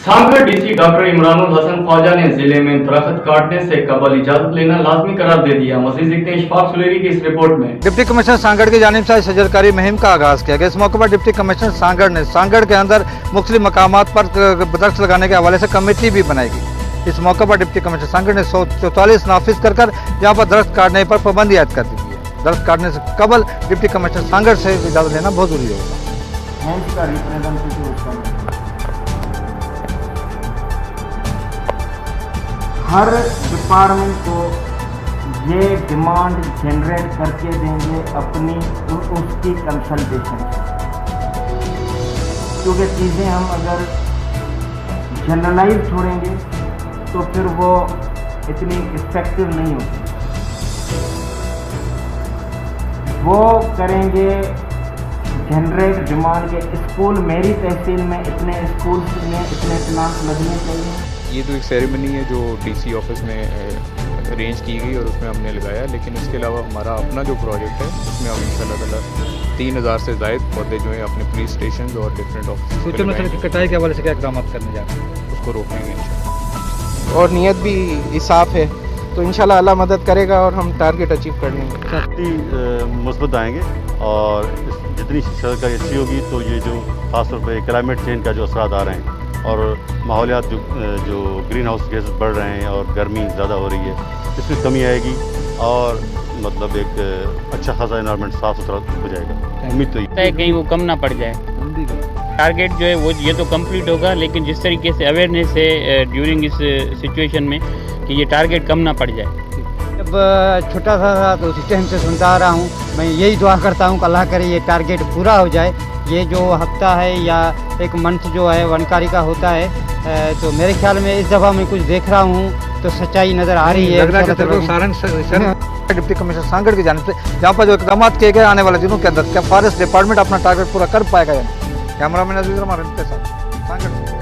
Sanghar DC doctor Imranul Hasan Khwaja ने जिले में दरख्त काटने से कबल इजाजत लेना लाजमी करार दे दिया। मजीद देखते हैं इशफाक सुलेरी की इस रिपोर्ट में। डिप्टी कमिश्नर सांगड़ की जानिब से शजरकारी मुहिम का आगाज किया गया। इस मौके पर डिप्टी कमिश्नर सांगड़ ने सांगड़ के अंदर मुख्तलिफ मकामात पर दरख्त लगाने के हवाले से कमेटी भी बनाएगी। इस मौके पर डिप्टी कमिश्नर सांगड़ ने 144 नाफिज कर यहाँ पर दरख्त काटने पर पाबंदी आयद कर दी है। दरख्त काटने से कबल डिप्टी कमिश्नर सांगड़ से इजाजत लेना बहुत जरूरी होगा। हर डिपार्टमेंट को ये डिमांड जनरेट करके देंगे अपनी उसकी कंसल्टेशन, क्योंकि चीज़ें हम अगर जनरलाइज छोड़ेंगे तो फिर वो इतनी इफेक्टिव नहीं होती। वो करेंगे जनरेट डिमांड के स्कूल, मेरी तहसील में इतने स्कूल में इतने प्लांट लगने चाहिए। ये तो एक सेरेमनी है जो डीसी ऑफिस में अरेंज की गई और उसमें हमने लगाया, लेकिन इसके अलावा हमारा अपना जो प्रोजेक्ट है उसमें हम इंशाल्लाह ताला 3000 से ज़ायद पौधे जो है अपने पुलिस स्टेशन और डिफरेंट ऑफिस की कटाई के हवाले से क्या इक़दाम करने जा रहे हैं उसको रोकेंगे इंशाल्लाह। और नीयत भी साफ है तो इंशाल्लाह अल्लाह मदद करेगा और हम टारगेट अचीव कर लेंगे। मुस्बत आएंगे और जितनी सरकारी अच्छी होगी तो ये जो खासतौर पर क्लाइमेट चेंज का जो असरात आ रहे हैं और माहौलियात जो ग्रीन हाउस गैस बढ़ रहे हैं और गर्मी ज़्यादा हो रही है, इसमें कमी आएगी और मतलब एक अच्छा खासा एनवायरनमेंट साफ़ सुथरा हो जाएगा। उम्मीद तो है कहीं वो कम ना पड़ जाए। टारगेट जो है वो ये तो कंप्लीट होगा, लेकिन जिस तरीके से अवेयरनेस है ड्यूरिंग इस सिचुएशन में कि ये टारगेट कम ना पड़ जाए। जब छोटा सा था तो उसी टाइम से सुनता आ रहा हूँ, मैं यही दुआ करता हूँ कि अल्लाह करे ये टारगेट पूरा हो जाए। ये जो हफ्ता है या एक मंथ जो है वनकारी का होता है, तो मेरे ख्याल में इस दफ़ा मैं कुछ देख रहा हूँ तो सच्चाई नज़र आ रही है। डिप्टी कमिश्नर सांगड़ की जानिब से जहाँ पर जो इक़दाम किए गए आने वाले दिनों के अंदर क्या फॉरेस्ट डिपार्टमेंट अपना टारगेट पूरा कर पाएगा? कैमरा मैन अजीज रमान के साथ सांगड़।